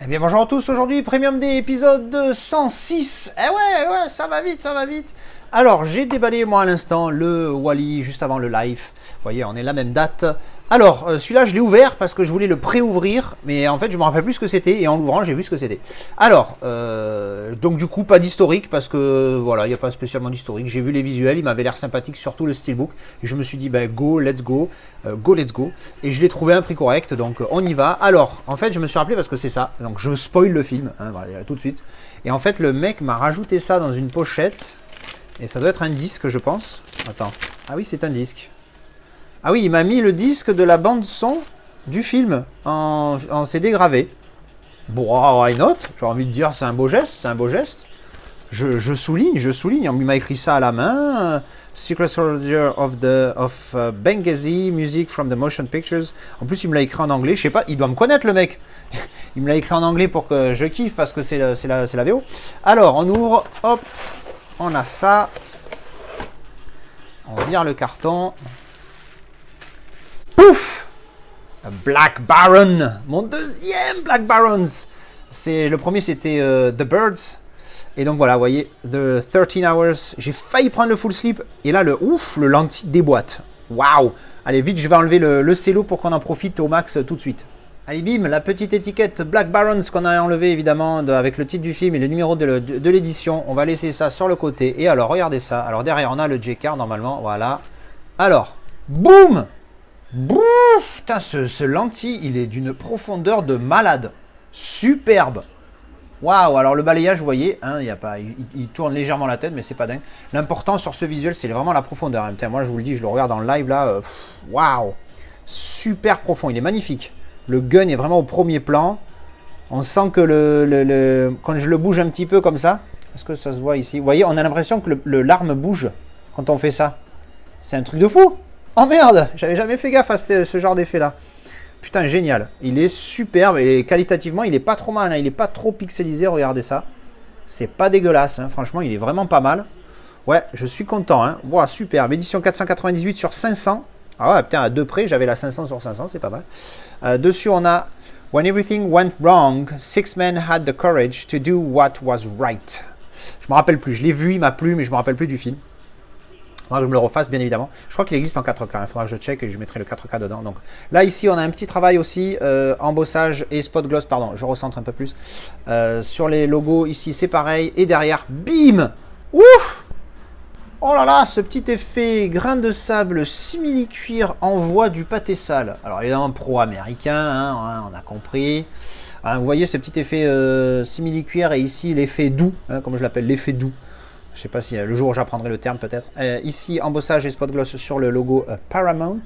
Eh bien bonjour à tous, aujourd'hui Premium Day épisode 106. Eh ouais, ça va vite, ça va vite. Alors j'ai déballé moi à l'instant le Wally juste avant le live. Vous voyez, on est la même date. Alors celui-là je l'ai ouvert parce que je voulais le pré-ouvrir, mais en fait je me rappelle plus ce que c'était et en l'ouvrant j'ai vu ce que c'était. Alors donc du coup pas d'historique parce que voilà, il n'y a pas spécialement d'historique. J'ai vu les visuels, il m'avait l'air sympathique, surtout le steelbook. Et je me suis dit bah go, let's go, let's go. Et je l'ai trouvé à un prix correct, donc on y va. Alors en fait je me suis rappelé parce que c'est ça, donc je spoil le film, hein, voilà, tout de suite. Et en fait le mec m'a rajouté ça dans une pochette. Et ça doit être un disque, je pense. Attends. Ah oui, c'est un disque. Ah oui, il m'a mis le disque de la bande son du film en CD gravé. Bon, why not? J'ai envie de dire, c'est un beau geste, c'est un beau geste. Je souligne. Il m'a écrit ça à la main. Secret Soldier of Benghazi, music from the motion pictures. En plus, il me l'a écrit en anglais. Je sais pas, il doit me connaître le mec. Il me l'a écrit en anglais pour que je kiffe parce que c'est la VO. Alors, on ouvre, hop. On a ça. On vire le carton. Pouf! Black Baron. Mon deuxième Black Barons. Le premier, c'était The Birds. Et donc voilà, vous voyez, The 13 Hours. J'ai failli prendre le full slip. Et là, le lentille déboîte. Waouh! Allez, vite, je vais enlever le cello pour qu'on en profite au max tout de suite. Allez, bim, la petite étiquette Black Barons qu'on a enlevé évidemment avec le titre du film et le numéro de l'édition. On va laisser ça sur le côté. Et alors, regardez ça. Alors, derrière, on a le J-Card normalement. Voilà. Alors, boum! Putain, ce lentille, il est d'une profondeur de malade. Superbe. Waouh, alors le balayage, vous voyez, hein, il tourne légèrement la tête, mais c'est pas dingue. L'important sur ce visuel, c'est vraiment la profondeur. Hein. Putain, moi, je vous le dis, je le regarde en live là. Waouh! Super profond, il est magnifique. Le gun est vraiment au premier plan. On sent que quand je le bouge un petit peu comme ça, est-ce que ça se voit ici? Vous voyez, on a l'impression que l'arme bouge quand on fait ça. C'est un truc de fou. Oh merde, j'avais jamais fait gaffe à ce genre d'effet là. Putain, génial. Il est superbe et qualitativement, il est pas trop mal. Hein. Il est pas trop pixelisé, regardez ça. C'est pas dégueulasse. Hein. Franchement, il est vraiment pas mal. Ouais, je suis content. Hein. Wow, superbe. Édition 498 sur 500. Ah ouais, putain, à deux près, j'avais la 500 sur 500, c'est pas mal. Dessus, on a When everything went wrong, 6 men had the courage to do what was right. Je me rappelle plus, je l'ai vu, il m'a plu, mais je me rappelle plus du film. Il faudra que je me le refasse, bien évidemment. Je crois qu'il existe en 4K, il faudra que je check et je mettrai le 4K dedans. Donc là, ici, on a un petit travail aussi, embossage et spot gloss, pardon, je recentre un peu plus. Sur les logos, ici, c'est pareil. Et derrière, bim! Ouf! Oh là là, ce petit effet grain de sable simili-cuir envoie du pâté sale. Alors évidemment pro-américain, hein, on a compris. Hein, vous voyez ce petit effet simili-cuir et ici l'effet doux, hein, comme je l'appelle, l'effet doux. Je ne sais pas si le jour où j'apprendrai le terme peut-être. Ici embossage et spot gloss sur le logo Paramount.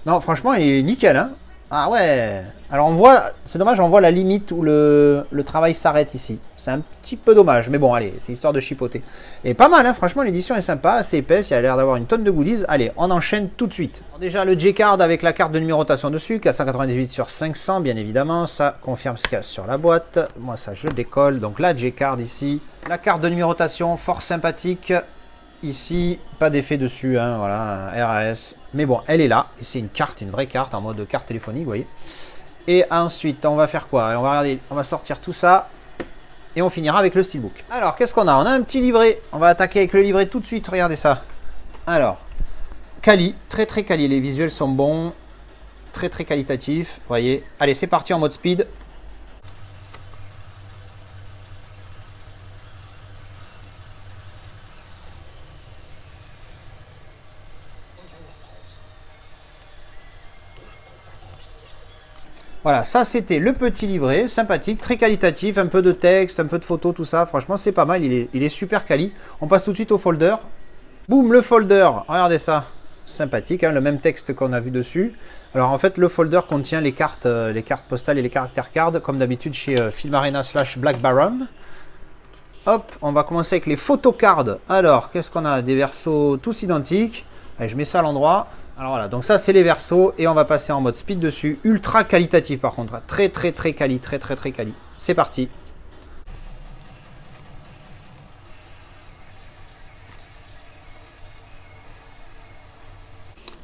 Non franchement il est nickel. Hein. Ah ouais. Alors on voit, c'est dommage, on voit la limite où le travail s'arrête ici. C'est un petit peu dommage, mais bon allez, c'est histoire de chipoter. Et pas mal, hein, franchement l'édition est sympa, assez épaisse, il a l'air d'avoir une tonne de goodies. Allez, on enchaîne tout de suite. Alors, déjà le J-Card avec la carte de numérotation dessus, 498 sur 500 bien évidemment, ça confirme ce qu'il y a sur la boîte. Moi ça je décolle, donc la J-Card ici. La carte de numérotation, fort sympathique. Ici, pas d'effet dessus, hein, voilà, RAS. Mais bon, elle est là, et c'est une carte, une vraie carte, en mode carte téléphonique, vous voyez. Et ensuite, on va faire quoi? On va regarder, on va sortir tout ça, et on finira avec le steelbook. Alors, qu'est-ce qu'on a? On a un petit livret, on va attaquer avec le livret tout de suite, regardez ça. Alors, quali, très très quali, les visuels sont bons, très très qualitatifs, vous voyez. Allez, c'est parti en mode speed. Voilà, ça c'était le petit livret, sympathique, très qualitatif, un peu de texte, un peu de photos, tout ça. Franchement, c'est pas mal, il est super quali. On passe tout de suite au folder. Boum, le folder, regardez ça. Sympathique, hein, le même texte qu'on a vu dessus. Alors en fait, le folder contient les cartes postales et les caractères cards, comme d'habitude chez Filmarena / Black Baron. Hop, on va commencer avec les photocards. Alors, qu'est-ce qu'on a? Des versos tous identiques. Allez, je mets ça à l'endroit. Alors voilà, donc ça c'est les versos et on va passer en mode speed dessus. Ultra qualitatif par contre, très très très quali, très très très quali. C'est parti.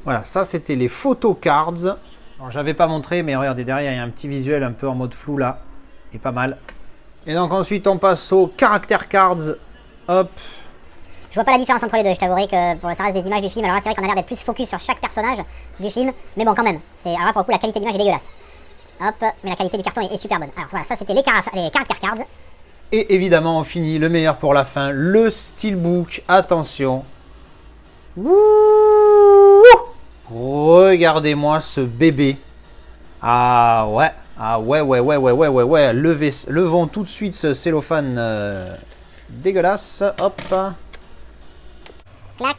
Voilà, ça c'était les photocards. Alors j'avais pas montré, mais regardez derrière il y a un petit visuel un peu en mode flou là. est pas mal. Et donc ensuite on passe aux character cards. Hop. Je vois pas la différence entre les deux, je t'avouerai que ça reste des images du film. Alors là c'est vrai qu'on a l'air d'être plus focus sur chaque personnage du film, mais bon quand même. Alors là pour le coup la qualité d'image est dégueulasse. Hop, mais la qualité du carton est super bonne. Alors voilà, ça c'était les character cards. Et évidemment on finit le meilleur pour la fin, le steelbook. Attention. Wouh! Regardez-moi ce bébé. Ah ouais. Ah ouais. Levons tout de suite ce cellophane dégueulasse. Hop. Clac.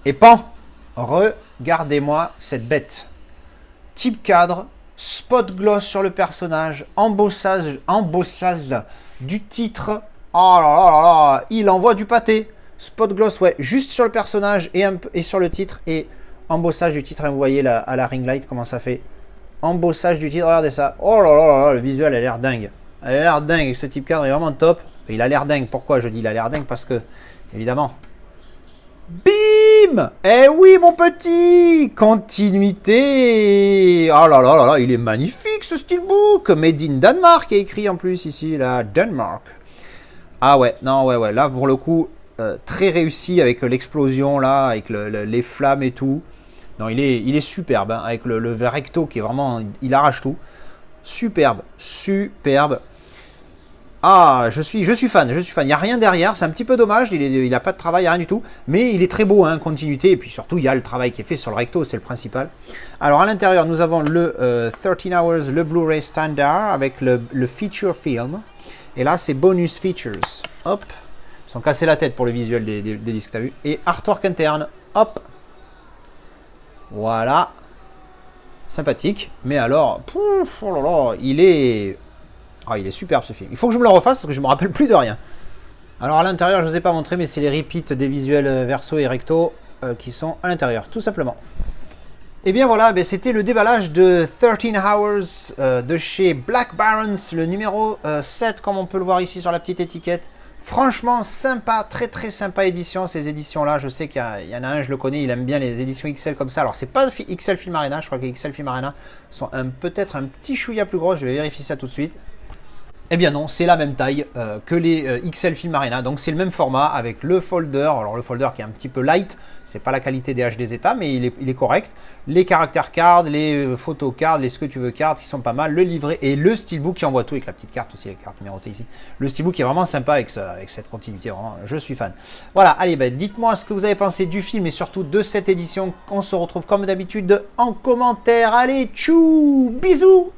Et pan. Regardez-moi cette bête. Type cadre, spot gloss sur le personnage, embossage du titre. Oh là là là là, il envoie du pâté. Spot gloss, ouais, juste sur le personnage et sur le titre. Et embossage du titre, hein, vous voyez à la ring light comment ça fait. Embossage du titre, regardez ça. Oh là là là, le visuel a l'air dingue. Elle a l'air dingue, ce type cadre est vraiment top. Et il a l'air dingue, pourquoi je dis il a l'air dingue? Parce que, évidemment... Bim! Eh oui, mon petit! Continuité! Oh là là là là, il est magnifique ce steelbook! Made in Danemark est écrit en plus ici, là, Danemark. Ah ouais, non, ouais, là pour le coup, très réussi avec l'explosion là, avec les flammes et tout. Non, il est superbe, hein, avec le recto qui est vraiment, il arrache tout. Superbe. Ah, je suis fan. Il n'y a rien derrière, c'est un petit peu dommage, il n'a pas de travail, rien du tout. Mais il est très beau, hein, continuité. Et puis surtout, il y a le travail qui est fait sur le recto, c'est le principal. Alors à l'intérieur, nous avons le 13 Hours, le Blu-ray Standard avec le feature film. Et là, c'est bonus features. Hop. Ils sont cassés la tête pour le visuel des disques, t'as vu. Et artwork interne. Hop. Voilà. Sympathique. Mais alors, pouf, oh là là, il est superbe ce film. Il faut que je me le refasse parce que je me rappelle plus de rien. Alors à l'intérieur, je ne vous ai pas montré, mais c'est les repeats des visuels verso et recto qui sont à l'intérieur, tout simplement. Et bien voilà, c'était le déballage de 13 Hours de chez Black Barons, le numéro 7, comme on peut le voir ici sur la petite étiquette. Franchement, sympa, très très sympa édition, ces éditions-là. Je sais qu'il y en a un, je le connais, il aime bien les éditions XL comme ça. Alors, c'est pas XL Film Arena, je crois que les XL Film Arena sont peut-être un petit chouïa plus gros. Je vais vérifier ça tout de suite. Eh bien non, c'est la même taille que les XL Film Arena, donc c'est le même format avec le folder. Alors le folder qui est un petit peu light, c'est pas la qualité des HD Zeta, mais il est correct. Les caractère cards, les photo cards, les ce que tu veux cards qui sont pas mal, le livret et le steelbook qui envoie tout avec la petite carte aussi, les cartes numérotées ici. Le steelbook est vraiment sympa avec cette continuité, vraiment, je suis fan. Voilà, allez, dites-moi ce que vous avez pensé du film et surtout de cette édition. On se retrouve comme d'habitude en commentaire. Allez, tchou, bisous!